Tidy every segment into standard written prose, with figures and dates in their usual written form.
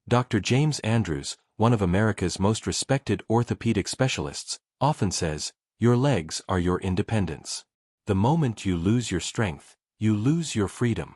Dr. James Andrews, one of America's most respected orthopedic specialists, often says, "Your legs are your independence. The moment you lose your strength, you lose your freedom."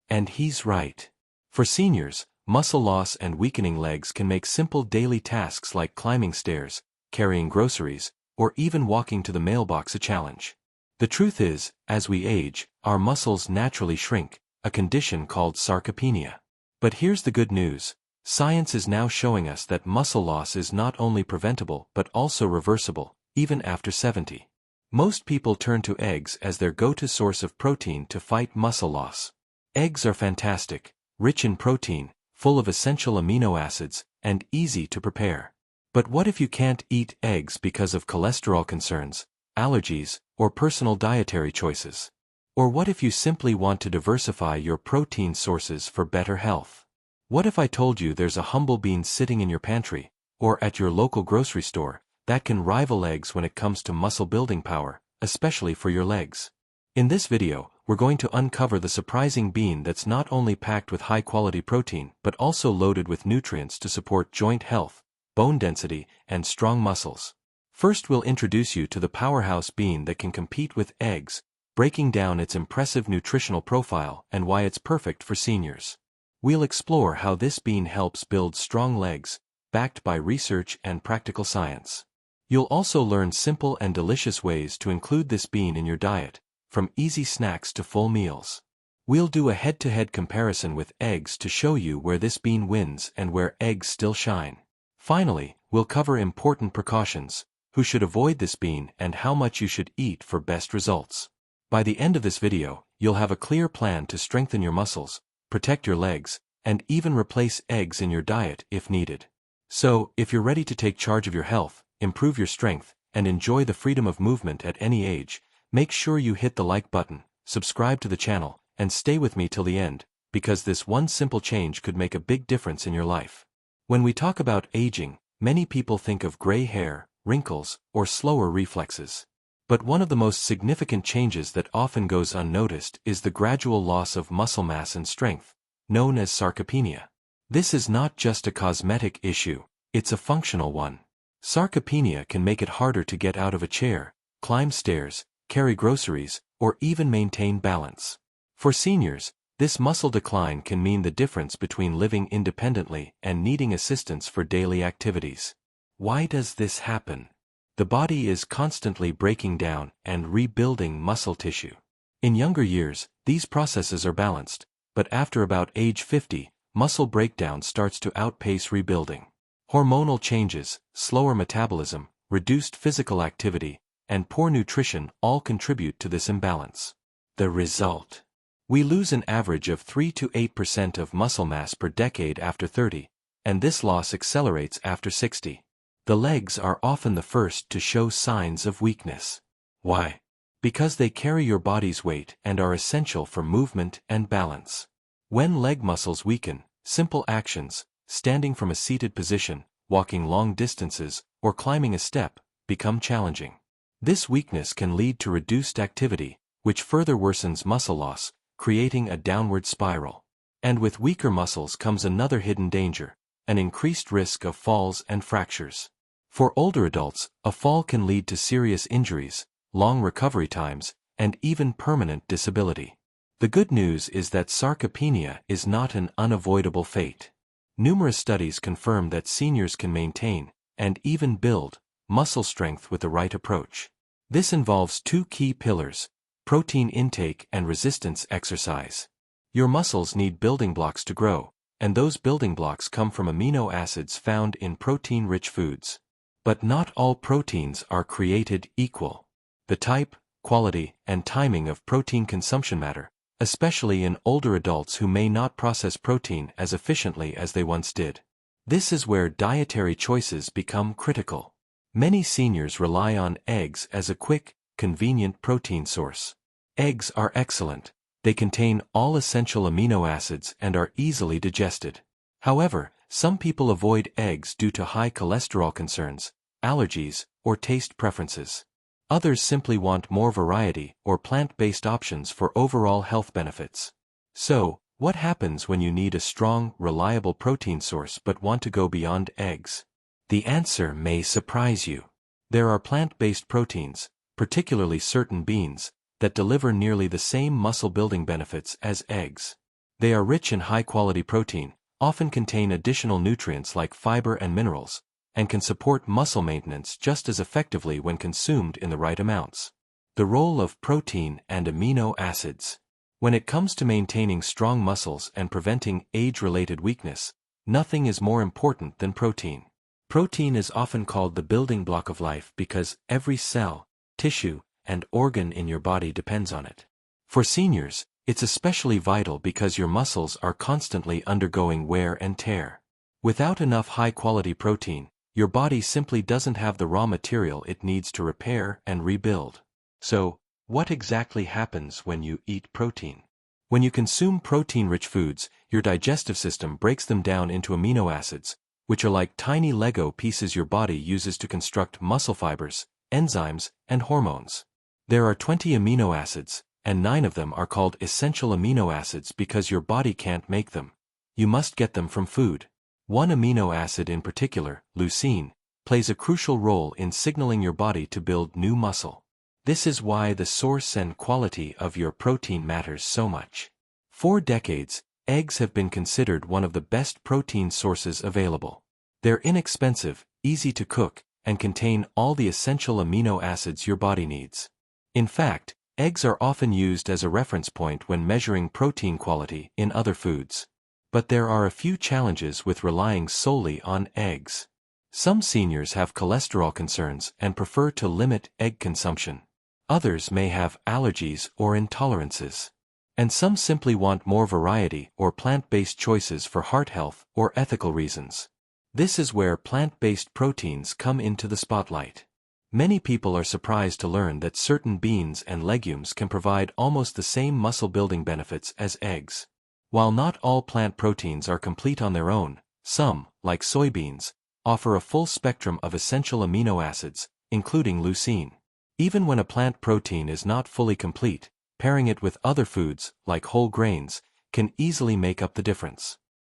And he's right. For seniors, muscle loss and weakening legs can make simple daily tasks like climbing stairs, carrying groceries, or even walking to the mailbox a challenge. The truth is, as we age, our muscles naturally shrink, a condition called sarcopenia. But here's the good news. Science is now showing us that muscle loss is not only preventable but also reversible, even after 70. Most people turn to eggs as their go-to source of protein to fight muscle loss. Eggs are fantastic, rich in protein, full of essential amino acids, and easy to prepare. But what if you can't eat eggs because of cholesterol concerns, allergies, or personal dietary choices? Or what if you simply want to diversify your protein sources for better health? What if I told you there's a humble bean sitting in your pantry, or at your local grocery store, that can rival eggs when it comes to muscle building power, especially for your legs? In this video, we're going to uncover the surprising bean that's not only packed with high-quality protein but also loaded with nutrients to support joint health, bone density, and strong muscles. First, we'll introduce you to the powerhouse bean that can compete with eggs, breaking down its impressive nutritional profile and why it's perfect for seniors. We'll explore how this bean helps build strong legs, backed by research and practical science. You'll also learn simple and delicious ways to include this bean in your diet, from easy snacks to full meals. We'll do a head-to-head comparison with eggs to show you where this bean wins and where eggs still shine. Finally, we'll cover important precautions, who should avoid this bean and how much you should eat for best results. By the end of this video, you'll have a clear plan to strengthen your muscles, protect your legs, and even replace eggs in your diet if needed. So, if you're ready to take charge of your health, improve your strength, and enjoy the freedom of movement at any age, make sure you hit the like button, subscribe to the channel, and stay with me till the end, because this one simple change could make a big difference in your life. When we talk about aging, many people think of gray hair, wrinkles, or slower reflexes. But one of the most significant changes that often goes unnoticed is the gradual loss of muscle mass and strength, known as sarcopenia. This is not just a cosmetic issue, it's a functional one. Sarcopenia can make it harder to get out of a chair, climb stairs, carry groceries, or even maintain balance. For seniors, this muscle decline can mean the difference between living independently and needing assistance for daily activities. Why does this happen? The body is constantly breaking down and rebuilding muscle tissue. In younger years, these processes are balanced, but after about age 50, muscle breakdown starts to outpace rebuilding. Hormonal changes, slower metabolism, reduced physical activity, and poor nutrition all contribute to this imbalance. The result? We lose an average of 3 to 8% of muscle mass per decade after 30, and this loss accelerates after 60. The legs are often the first to show signs of weakness. Why? Because they carry your body's weight and are essential for movement and balance. When leg muscles weaken, simple actions, standing from a seated position, walking long distances, or climbing a step, become challenging. This weakness can lead to reduced activity, which further worsens muscle loss, creating a downward spiral. And with weaker muscles comes another hidden danger, an increased risk of falls and fractures. For older adults, a fall can lead to serious injuries, long recovery times, and even permanent disability. The good news is that sarcopenia is not an unavoidable fate. Numerous studies confirm that seniors can maintain, and even build, muscle strength with the right approach. This involves two key pillars: protein intake and resistance exercise. Your muscles need building blocks to grow, and those building blocks come from amino acids found in protein-rich foods. But not all proteins are created equal. The type, quality, and timing of protein consumption matter, especially in older adults who may not process protein as efficiently as they once did. This is where dietary choices become critical. Many seniors rely on eggs as a quick, convenient protein source. Eggs are excellent. They contain all essential amino acids and are easily digested. However, some people avoid eggs due to high cholesterol concerns, allergies, or taste preferences. Others simply want more variety or plant-based options for overall health benefits. So, What happens when you need a strong, reliable protein source but want to go beyond eggs? The answer may surprise you. There are plant-based proteins, particularly certain beans, that deliver nearly the same muscle-building benefits as eggs. They are rich in high-quality protein, often contain additional nutrients like fiber and minerals, and can support muscle maintenance just as effectively when consumed in the right amounts. The role of protein and amino acids. When it comes to maintaining strong muscles and preventing age-related weakness, nothing is more important than protein. Protein is often called the building block of life because every cell, tissue, and organ in your body depends on it. For seniors, it's especially vital because your muscles are constantly undergoing wear and tear. Without enough high-quality protein, your body simply doesn't have the raw material it needs to repair and rebuild. So, what exactly happens when you eat protein? When you consume protein-rich foods, your digestive system breaks them down into amino acids, which are like tiny Lego pieces your body uses to construct muscle fibers, enzymes, and hormones. There are 20 amino acids, and 9 of them are called essential amino acids because your body can't make them. You must get them from food. One amino acid in particular, leucine, plays a crucial role in signaling your body to build new muscle. This is why the source and quality of your protein matters so much. For decades, eggs have been considered one of the best protein sources available. They're inexpensive, easy to cook, and contain all the essential amino acids your body needs. In fact, eggs are often used as a reference point when measuring protein quality in other foods. But there are a few challenges with relying solely on eggs. Some seniors have cholesterol concerns and prefer to limit egg consumption. Others may have allergies or intolerances. And some simply want more variety or plant-based choices for heart health or ethical reasons. This is where plant-based proteins come into the spotlight. Many people are surprised to learn that certain beans and legumes can provide almost the same muscle-building benefits as eggs. While not all plant proteins are complete on their own, some, like soybeans, offer a full spectrum of essential amino acids, including leucine. Even when a plant protein is not fully complete, pairing it with other foods, like whole grains, can easily make up the difference.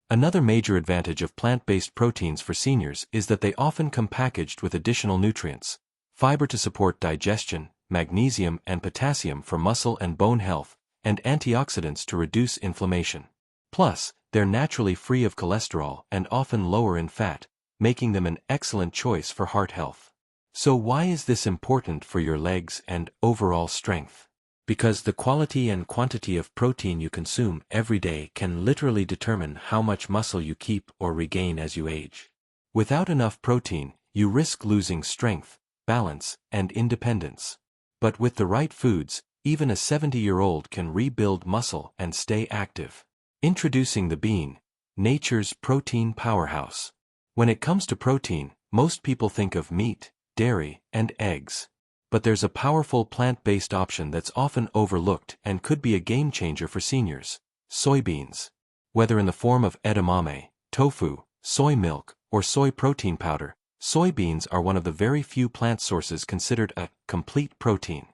Another major advantage of plant-based proteins for seniors is that they often come packaged with additional nutrients: fiber to support digestion, magnesium and potassium for muscle and bone health, and antioxidants to reduce inflammation. Plus, they're naturally free of cholesterol and often lower in fat, making them an excellent choice for heart health. So why is this important for your legs and overall strength? Because the quality and quantity of protein you consume every day can literally determine how much muscle you keep or regain as you age. Without enough protein, you risk losing strength, balance, and independence. But with the right foods, even a 70-year-old can rebuild muscle and stay active. Introducing the bean, nature's protein powerhouse. When it comes to protein, most people think of meat, dairy, and eggs. But there's a powerful plant-based option that's often overlooked and could be a game-changer for seniors: soybeans. Whether in the form of edamame, tofu, soy milk, or soy protein powder, soybeans are one of the very few plant sources considered a complete protein.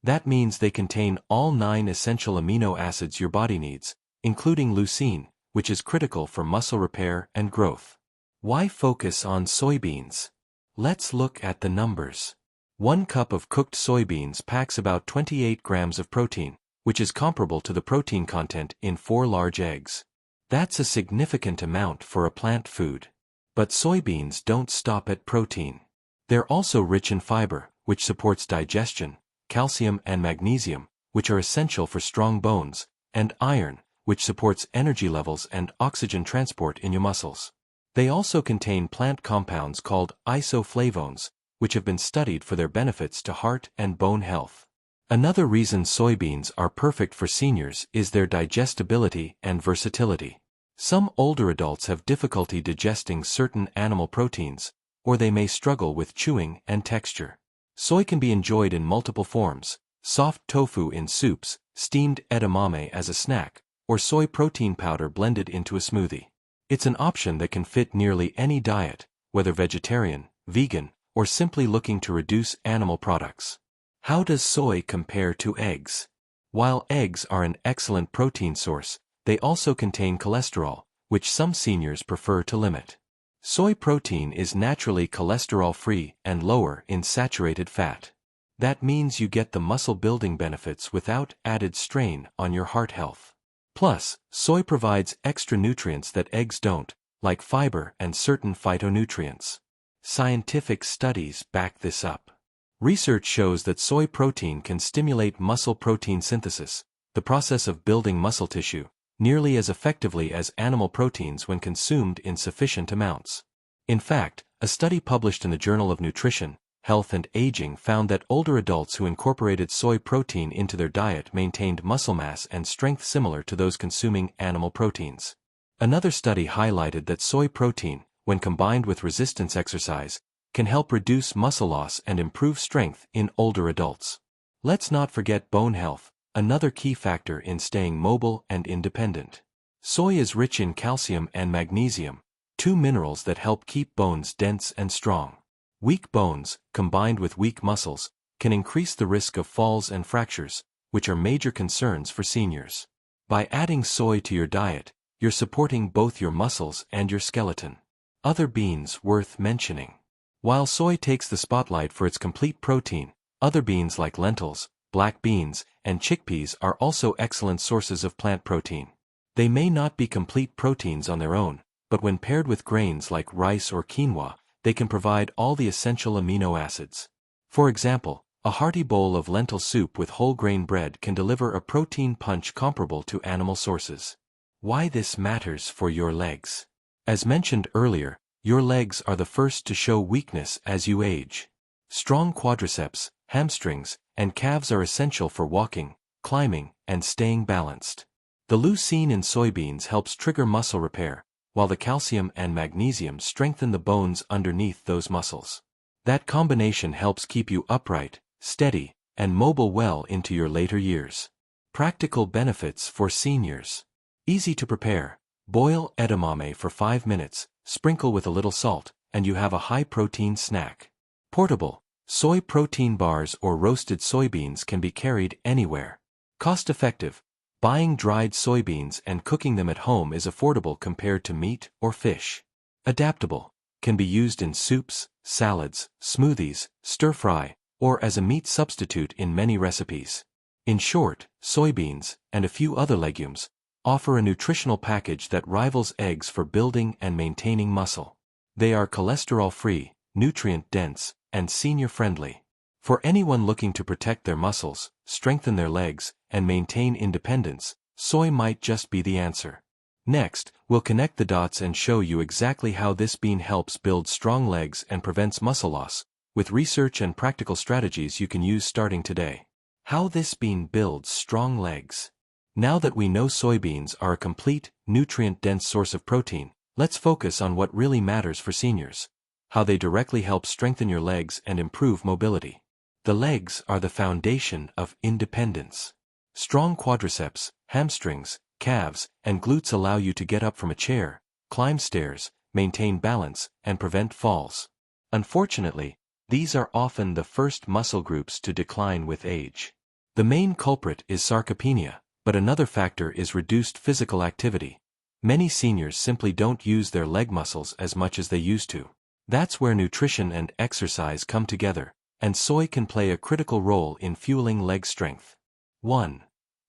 That means they contain all 9 essential amino acids your body needs, including leucine, which is critical for muscle repair and growth. Why focus on soybeans? Let's look at the numbers. 1 cup of cooked soybeans packs about 28 grams of protein, which is comparable to the protein content in 4 large eggs. That's a significant amount for a plant food. But soybeans don't stop at protein. They're also rich in fiber, which supports digestion, calcium and magnesium, which are essential for strong bones, and iron, which supports energy levels and oxygen transport in your muscles. They also contain plant compounds called isoflavones, which have been studied for their benefits to heart and bone health. Another reason soybeans are perfect for seniors is their digestibility and versatility. Some older adults have difficulty digesting certain animal proteins, or they may struggle with chewing and texture. Soy can be enjoyed in multiple forms: soft tofu in soups, steamed edamame as a snack, or soy protein powder blended into a smoothie. It's an option that can fit nearly any diet, whether vegetarian, vegan, or simply looking to reduce animal products. How does soy compare to eggs? While eggs are an excellent protein source, They also contain cholesterol, which some seniors prefer to limit. Soy protein is naturally cholesterol-free and lower in saturated fat. That means you get the muscle-building benefits without added strain on your heart health. Plus, soy provides extra nutrients that eggs don't, like fiber and certain phytonutrients. Scientific studies back this up. Research shows that soy protein can stimulate muscle protein synthesis, the process of building muscle tissue, nearly as effectively as animal proteins when consumed in sufficient amounts. In fact, a study published in the Journal of Nutrition, Health and Aging found that older adults who incorporated soy protein into their diet maintained muscle mass and strength similar to those consuming animal proteins. Another study highlighted that soy protein, when combined with resistance exercise, can help reduce muscle loss and improve strength in older adults. Let's not forget bone health, another key factor in staying mobile and independent. Soy is rich in calcium and magnesium, two minerals that help keep bones dense and strong. Weak bones, combined with weak muscles, can increase the risk of falls and fractures, which are major concerns for seniors. By adding soy to your diet, you're supporting both your muscles and your skeleton. Other beans worth mentioning. While soy takes the spotlight for its complete protein, other beans like lentils, black beans, and chickpeas are also excellent sources of plant protein. They may not be complete proteins on their own, but when paired with grains like rice or quinoa, they can provide all the essential amino acids. For example, a hearty bowl of lentil soup with whole grain bread can deliver a protein punch comparable to animal sources. Why this matters for your legs. As mentioned earlier, your legs are the first to show weakness as you age. Strong quadriceps, hamstrings, and calves are essential for walking, climbing, and staying balanced. The leucine in soybeans helps trigger muscle repair, while the calcium and magnesium strengthen the bones underneath those muscles. That combination helps keep you upright, steady, and mobile well into your later years. Practical benefits for seniors. Easy to prepare. Boil edamame for 5 minutes, sprinkle with a little salt, and you have a high-protein snack. Portable. Soy protein bars or roasted soybeans can be carried anywhere. Cost-effective. Buying dried soybeans and cooking them at home is affordable compared to meat or fish. Adaptable. Can be used in soups, salads, smoothies, stir-fry, or as a meat substitute in many recipes. In short, soybeans, and a few other legumes, offer a nutritional package that rivals eggs for building and maintaining muscle. They are cholesterol-free, nutrient-dense, and senior-friendly. For anyone looking to protect their muscles, strengthen their legs, and maintain independence, soy might just be the answer. Next, we'll connect the dots and show you exactly how this bean helps build strong legs and prevents muscle loss, with research and practical strategies you can use starting today. How this bean builds strong legs. Now that we know soybeans are a complete, nutrient-dense source of protein, let's focus on what really matters for seniors. How they directly help strengthen your legs and improve mobility. The legs are the foundation of independence. Strong quadriceps, hamstrings, calves, and glutes allow you to get up from a chair, climb stairs, maintain balance, and prevent falls. Unfortunately, these are often the first muscle groups to decline with age. The main culprit is sarcopenia, but another factor is reduced physical activity. Many seniors simply don't use their leg muscles as much as they used to. That's where nutrition and exercise come together, and soy can play a critical role in fueling leg strength. 1.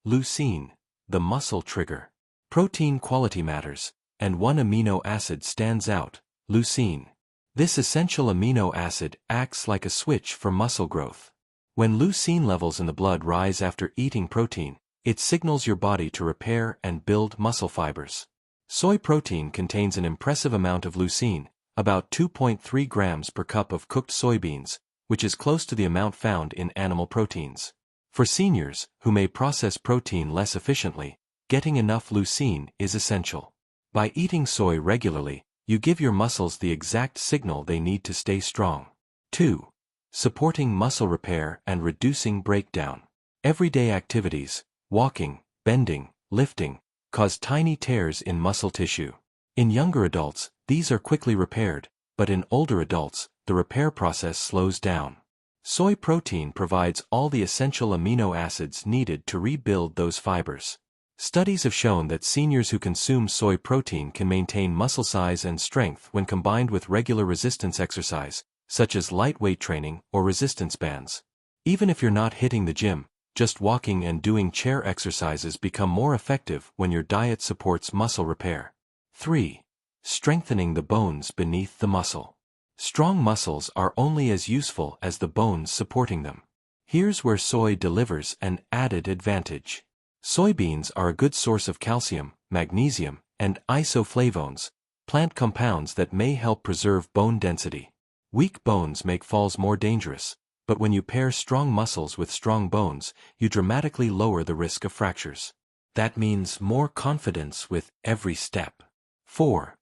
Leucine, the muscle trigger. Protein quality matters, and one amino acid stands out, leucine. This essential amino acid acts like a switch for muscle growth. When leucine levels in the blood rise after eating protein, it signals your body to repair and build muscle fibers. Soy protein contains an impressive amount of leucine, about 2.3 grams per cup of cooked soybeans, which is close to the amount found in animal proteins. For seniors, who may process protein less efficiently, getting enough leucine is essential. By eating soy regularly, you give your muscles the exact signal they need to stay strong. 2. Supporting muscle repair and reducing breakdown. Everyday activities, walking, bending, lifting, cause tiny tears in muscle tissue. In younger adults, these are quickly repaired, but in older adults, the repair process slows down. Soy protein provides all the essential amino acids needed to rebuild those fibers. Studies have shown that seniors who consume soy protein can maintain muscle size and strength when combined with regular resistance exercise, such as lightweight training or resistance bands. Even if you're not hitting the gym, just walking and doing chair exercises become more effective when your diet supports muscle repair. 3. Strengthening the bones beneath the muscle. Strong muscles are only as useful as the bones supporting them. Here's where soy delivers an added advantage. Soybeans are a good source of calcium, magnesium, and isoflavones, plant compounds that may help preserve bone density. Weak bones make falls more dangerous, but when you pair strong muscles with strong bones, you dramatically lower the risk of fractures. That means more confidence with every step. 4.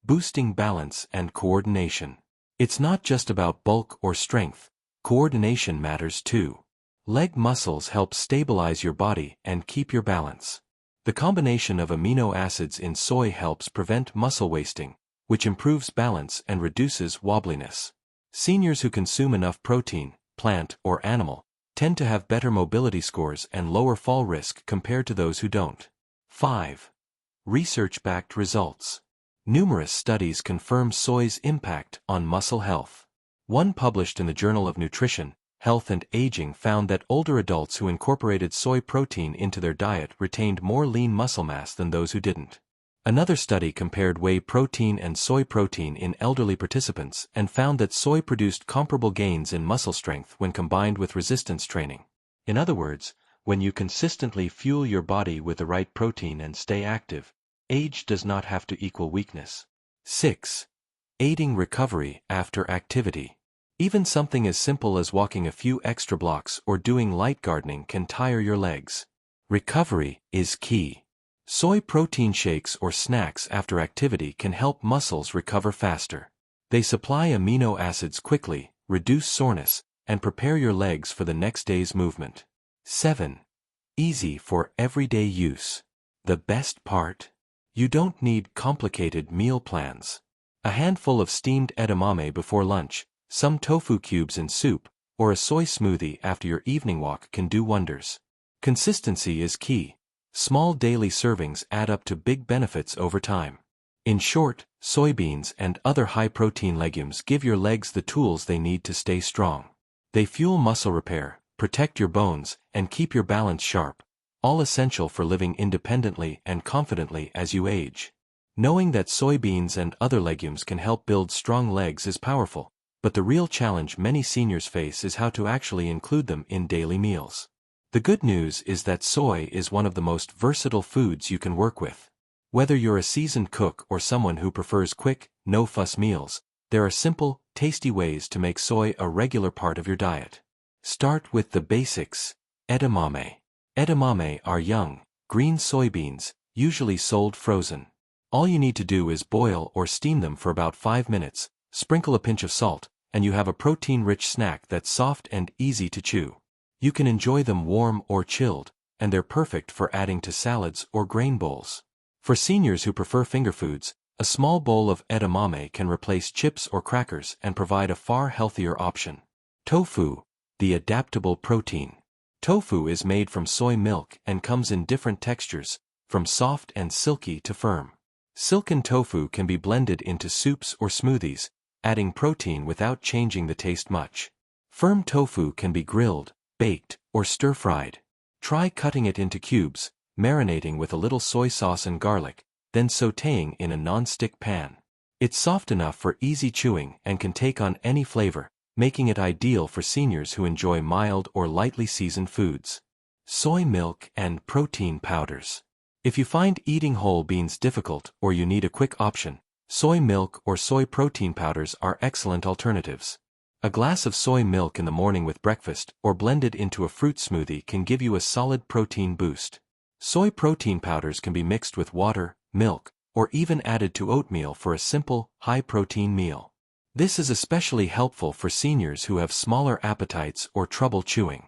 Boosting balance and coordination. It's not just about bulk or strength, coordination matters too. Leg muscles help stabilize your body and keep your balance. The combination of amino acids in soy helps prevent muscle wasting, which improves balance and reduces wobbliness. Seniors who consume enough protein, plant or animal, tend to have better mobility scores and lower fall risk compared to those who don't. 5. Research-backed results. Numerous studies confirm soy's impact on muscle health. One published in the Journal of Nutrition, Health and Aging found that older adults who incorporated soy protein into their diet retained more lean muscle mass than those who didn't. Another study compared whey protein and soy protein in elderly participants and found that soy produced comparable gains in muscle strength when combined with resistance training. In other words, when you consistently fuel your body with the right protein and stay active, age does not have to equal weakness. 6. Aiding recovery after activity. Even something as simple as walking a few extra blocks or doing light gardening can tire your legs. Recovery is key. Soy protein shakes or snacks after activity can help muscles recover faster. They supply amino acids quickly, reduce soreness, and prepare your legs for the next day's movement. 7. Easy for everyday use. The best part? You don't need complicated meal plans. A handful of steamed edamame before lunch, some tofu cubes in soup, or a soy smoothie after your evening walk can do wonders. Consistency is key. Small daily servings add up to big benefits over time. In short, soybeans and other high-protein legumes give your legs the tools they need to stay strong. They fuel muscle repair, protect your bones, and keep your balance sharp, all essential for living independently and confidently as you age. Knowing that soybeans and other legumes can help build strong legs is powerful, but the real challenge many seniors face is how to actually include them in daily meals. The good news is that soy is one of the most versatile foods you can work with. Whether you're a seasoned cook or someone who prefers quick, no-fuss meals, there are simple, tasty ways to make soy a regular part of your diet. Start with the basics. Edamame. Edamame are young, green soybeans, usually sold frozen. All you need to do is boil or steam them for about 5 minutes, sprinkle a pinch of salt, and you have a protein-rich snack that's soft and easy to chew. You can enjoy them warm or chilled, and they're perfect for adding to salads or grain bowls. For seniors who prefer finger foods, a small bowl of edamame can replace chips or crackers and provide a far healthier option. Tofu, the adaptable protein. Tofu is made from soy milk and comes in different textures, from soft and silky to firm. Silken tofu can be blended into soups or smoothies, adding protein without changing the taste much. Firm tofu can be grilled, baked, or stir-fried. Try cutting it into cubes, marinating with a little soy sauce and garlic, then sautéing in a non-stick pan. It's soft enough for easy chewing and can take on any flavor, making it ideal for seniors who enjoy mild or lightly seasoned foods. Soy milk and protein powders. If you find eating whole beans difficult or you need a quick option, soy milk or soy protein powders are excellent alternatives. A glass of soy milk in the morning with breakfast or blended into a fruit smoothie can give you a solid protein boost. Soy protein powders can be mixed with water, milk, or even added to oatmeal for a simple, high-protein meal. This is especially helpful for seniors who have smaller appetites or trouble chewing.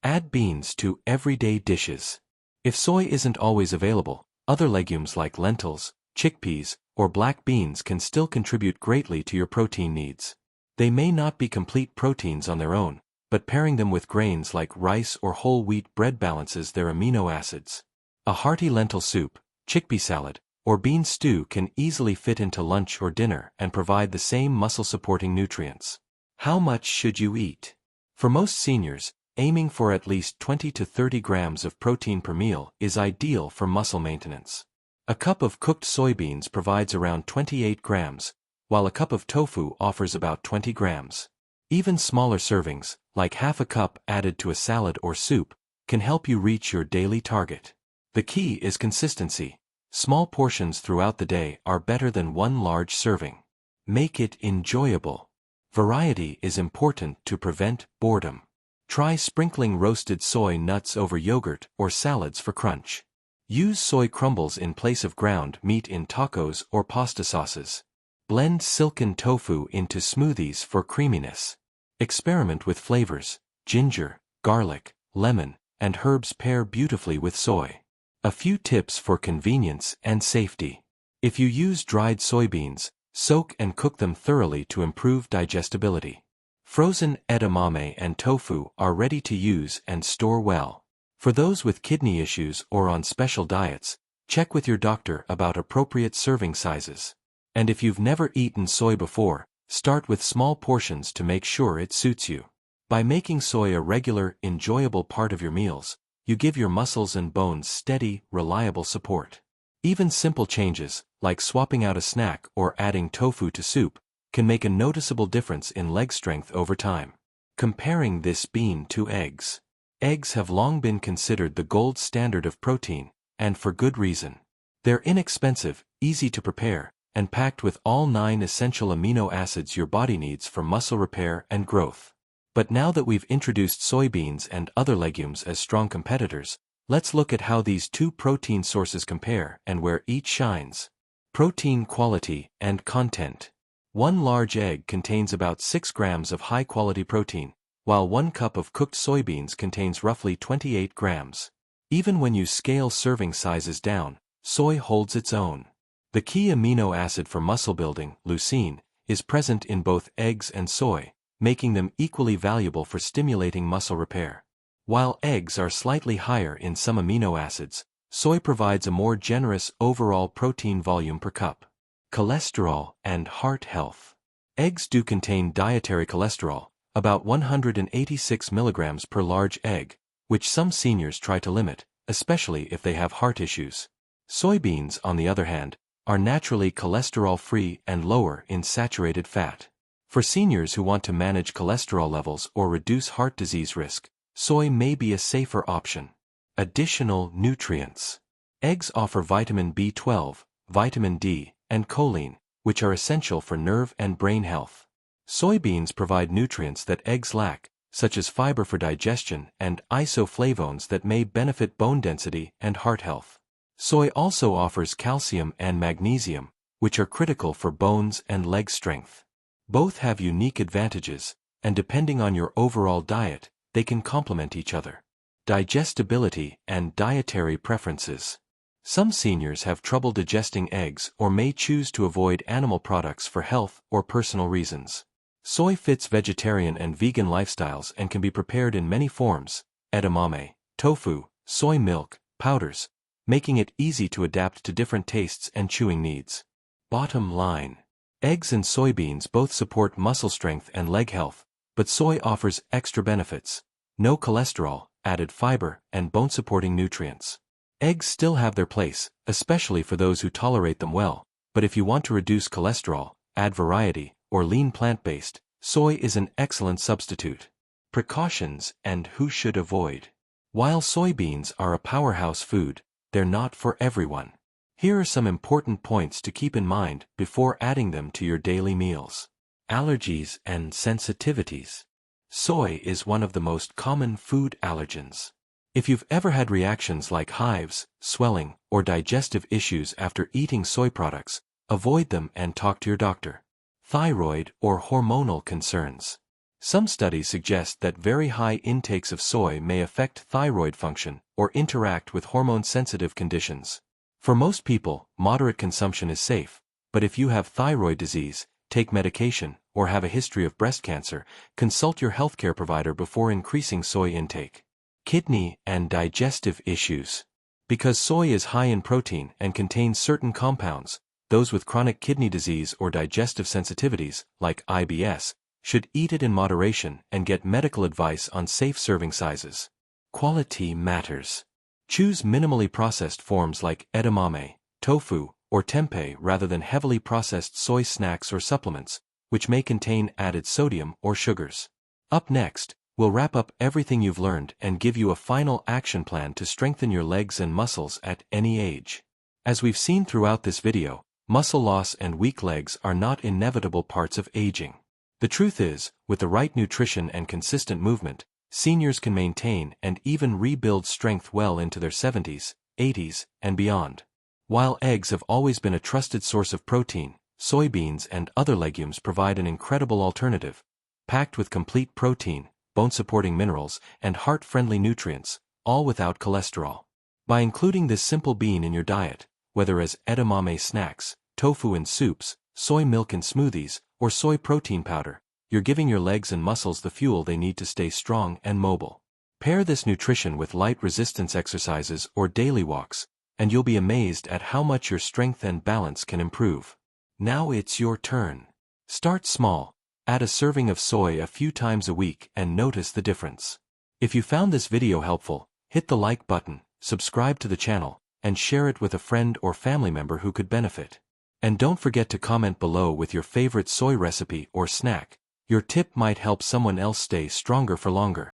Add beans to everyday dishes. If soy isn't always available, other legumes like lentils, chickpeas, or black beans can still contribute greatly to your protein needs. They may not be complete proteins on their own, but pairing them with grains like rice or whole wheat bread balances their amino acids. A hearty lentil soup, chickpea salad, or bean stew can easily fit into lunch or dinner and provide the same muscle-supporting nutrients. How much should you eat? For most seniors, aiming for at least 20 to 30 grams of protein per meal is ideal for muscle maintenance. A cup of cooked soybeans provides around 28 grams, while a cup of tofu offers about 20 grams. Even smaller servings, like half a cup added to a salad or soup, can help you reach your daily target. The key is consistency. Small portions throughout the day are better than one large serving. Make it enjoyable. Variety is important to prevent boredom. Try sprinkling roasted soy nuts over yogurt or salads for crunch. Use soy crumbles in place of ground meat in tacos or pasta sauces. Blend silken tofu into smoothies for creaminess. Experiment with flavors. Ginger, garlic, lemon, and herbs pair beautifully with soy. A few tips for convenience and safety. If you use dried soybeans, soak and cook them thoroughly to improve digestibility. Frozen edamame and tofu are ready to use and store well. For those with kidney issues or on special diets, check with your doctor about appropriate serving sizes. And if you've never eaten soy before, start with small portions to make sure it suits you. By making soy a regular, enjoyable part of your meals, you give your muscles and bones steady, reliable support. Even simple changes, like swapping out a snack or adding tofu to soup, can make a noticeable difference in leg strength over time. Comparing this bean to eggs. Eggs have long been considered the gold standard of protein, and for good reason. They're inexpensive, easy to prepare, and packed with all 9 essential amino acids your body needs for muscle repair and growth. But now that we've introduced soybeans and other legumes as strong competitors, let's look at how these two protein sources compare and where each shines. Protein quality and content. One large egg contains about 6 grams of high-quality protein, while 1 cup of cooked soybeans contains roughly 28 grams. Even when you scale serving sizes down, soy holds its own. The key amino acid for muscle building, leucine, is present in both eggs and soy, making them equally valuable for stimulating muscle repair. While eggs are slightly higher in some amino acids, soy provides a more generous overall protein volume per cup. Cholesterol and heart health. Eggs do contain dietary cholesterol, about 186 milligrams per large egg, which some seniors try to limit, especially if they have heart issues. Soybeans, on the other hand, are naturally cholesterol-free and lower in saturated fat. For seniors who want to manage cholesterol levels or reduce heart disease risk, soy may be a safer option. Additional nutrients. Eggs offer vitamin B12, vitamin D, and choline, which are essential for nerve and brain health. Soybeans provide nutrients that eggs lack, such as fiber for digestion and isoflavones that may benefit bone density and heart health. Soy also offers calcium and magnesium, which are critical for bones and leg strength. Both have unique advantages, and depending on your overall diet, they can complement each other. Digestibility and dietary preferences. Some seniors have trouble digesting eggs or may choose to avoid animal products for health or personal reasons. Soy fits vegetarian and vegan lifestyles and can be prepared in many forms: edamame, tofu, soy milk, powders, making it easy to adapt to different tastes and chewing needs. Bottom line. Eggs and soybeans both support muscle strength and leg health, but soy offers extra benefits: no cholesterol, added fiber, and bone-supporting nutrients. Eggs still have their place, especially for those who tolerate them well, but if you want to reduce cholesterol, add variety, or lean plant-based, soy is an excellent substitute. Precautions and who should avoid. While soybeans are a powerhouse food, they're not for everyone. Here are some important points to keep in mind before adding them to your daily meals. Allergies and sensitivities. Soy is one of the most common food allergens. If you've ever had reactions like hives, swelling, or digestive issues after eating soy products, avoid them and talk to your doctor. Thyroid or hormonal concerns. Some studies suggest that very high intakes of soy may affect thyroid function or interact with hormone-sensitive conditions. For most people, moderate consumption is safe, but if you have thyroid disease, take medication, or have a history of breast cancer, consult your healthcare provider before increasing soy intake. Kidney and digestive issues. Because soy is high in protein and contains certain compounds, those with chronic kidney disease or digestive sensitivities, like IBS, should eat it in moderation and get medical advice on safe serving sizes. Quality matters. Choose minimally processed forms like edamame, tofu, or tempeh rather than heavily processed soy snacks or supplements, which may contain added sodium or sugars. Up next, we'll wrap up everything you've learned and give you a final action plan to strengthen your legs and muscles at any age. As we've seen throughout this video, muscle loss and weak legs are not inevitable parts of aging. The truth is, with the right nutrition and consistent movement, seniors can maintain and even rebuild strength well into their 70s, 80s, and beyond. While eggs have always been a trusted source of protein, soybeans and other legumes provide an incredible alternative, packed with complete protein, bone-supporting minerals, and heart-friendly nutrients, all without cholesterol. By including this simple bean in your diet, whether as edamame snacks, tofu in soups, soy milk in smoothies, or soy protein powder, you're giving your legs and muscles the fuel they need to stay strong and mobile. Pair this nutrition with light resistance exercises or daily walks, and you'll be amazed at how much your strength and balance can improve. Now it's your turn. Start small. Add a serving of soy a few times a week and notice the difference. If you found this video helpful, hit the like button, subscribe to the channel, and share it with a friend or family member who could benefit. And don't forget to comment below with your favorite soy recipe or snack. Your tip might help someone else stay stronger for longer.